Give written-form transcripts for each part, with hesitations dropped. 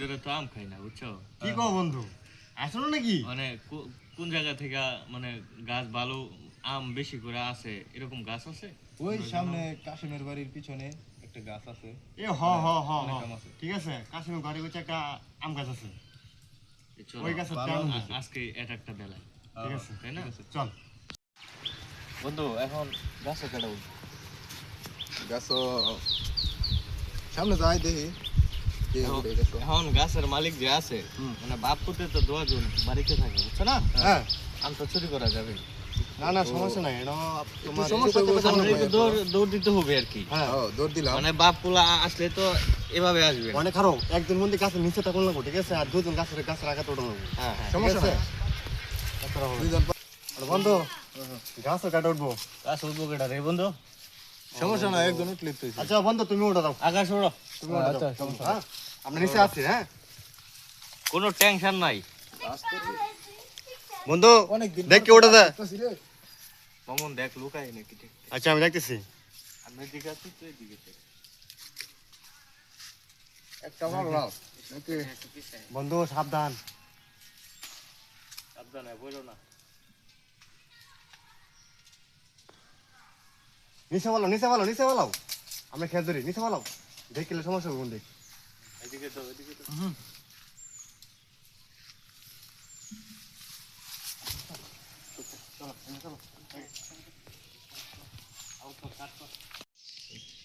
ধরে তো আম খাই না বুঝছো? কি কও বন্ধু, আসলো নাকি? মানে কোন জায়গা থেকে মানে গাছ ভালো আম বেশি করে আছে এরকম গাছ আছে? ওই সামনে কাশিমের বাড়ির পিছনে একটা গাছ আছে। এ হ হ হ হ, ঠিক আছে, কাশিমের বাড়ি হচ্ছে একটা আম গাছ আছে, চলো ওই গাছের ভালো আম হয়েছে। আজকে এটা একটা বেলায়, ঠিক আছে, তাই না? চল। বন্ধু এখন গাছে কাটা উঠবো। গাছ সামনে যাই দেখি কে উঠে গেছে। এখন গাছের মালিক যে আছে মানে বাপ পুতে তো 2 জন বাড়িতে থাকে বুঝছো না? হ্যাঁ, আম তো চুরি করা যাবে না না সমস্যা নাই, এটা তোমার সমস্যা একটু হচ্ছে আপনার না, একটু দৌড় দিতে হবে আর কি। হ্যাঁ, দৌড় দিলাম। মানে বাপ পোলা আসলে তো এভাবে আসবে না। অনেক খারাপ, একজন মন্দির গাছের নিচে তখন লাগবো, ঠিক আছে, আর দুজন গাছের আঘাত ওঠানো লাগবো। হ্যাঁ হ্যাঁ সমস্যা ঠিক নাই। আছে? তাছাড়া হবে না। দুইজন আর বন্ধু, গাছও কাটা উঠবো। গাছ উঠবো কেটা রে বন্ধু? সমস্যা নাই, একজন উঠলে তো হইছে। আচ্ছা বন্ধু, তুমি ওটা দাও, আকাশ ওড়ো, তুমি ওটা দাও, আচ্ছা, সমস্যা হ্যাঁ, আমরা নিচে আছি। হ্যাঁ কোনো টেনশন নাই। বন্ধু, অনেক দিন দেখ কে ওটা দেয়। মামুন দেখ লুকাই নাকি ঠিক। আচ্ছা আমি দেখতেছি। আমি দিকে আছি তুই দিকে থাক। একটা মারলাম নাকি? বন্ধু সাবধান। সাবধানে বইলো না। নিচে বলো, নিচে বলো, নিচে বলো, আমরা খেয়ে ধরি, নিচে বলো, দেখলে সমস্যা হবে বন্ধু। এদিকে তো এদিকে তো।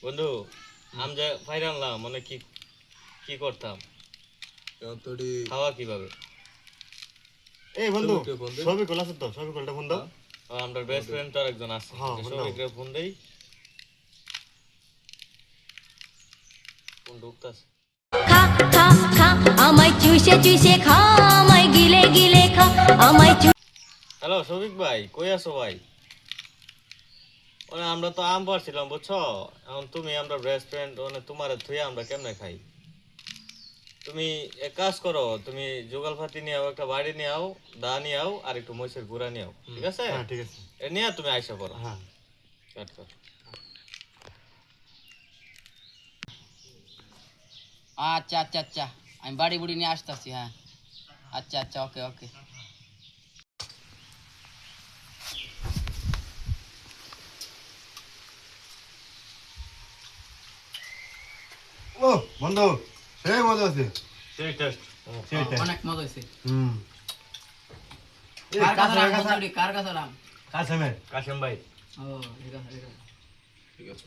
বন্ধু আম যে ফাইর আনলাম মানে কি কি করতাম, তোড়ি খাওয়া কিভাবে? এই বন্ধু, ছবিটা ফোন দে। ছবি খোলা আছে তো, ছবি খোলটা ফোন দাও। আমার বেস্ট ফ্রেন্ড তো আরেকজন আছে, হ্যাঁ, ফোন দাও। সবাইকে ফোন দেই। ফোন ঢুকতাছে। খা খা খা আমায় চুষে চুষে খা আমায় গিলে গিলে খা আমায় হ্যালো সৌভিক ভাই, কই আছো ভাই? মানে আমরা তো আম পাড়ছিলাম বুঝছো, এখন তুমি আমরা বেস্ট ফ্রেন্ড মানে তোমার থুয়ে আমরা কেমনে খাই? তুমি এক কাজ করো, তুমি জোগাল ফাতি নিয়ে আও, একটা বাড়ি নিয়ে আও, দা নিয়ে আও, আর একটু মহিষের গুঁড়া নিয়ে আও, ঠিক আছে? হ্যাঁ ঠিক আছে, এ নিয়ে তুমি আইসা করো। হ্যাঁ। কাট কর। আচ্ছা আচ্ছা আচ্ছা, আমি বাড়ি বুড়ি নিয়ে আসতেছি। হ্যাঁ আচ্ছা আচ্ছা, ওকে ওকে। ও বন্ধু, সেই মজা আছে, সেই টেস্ট। সেইটা। অনেক মজা হয়েছে। হুম, এই কার কাছে কাছে রাম কাছে কার কাছে রাম? কাছে মে কাশেম ভাই ও ঠিক আছে ঠিক আছে। ঠিক আছে।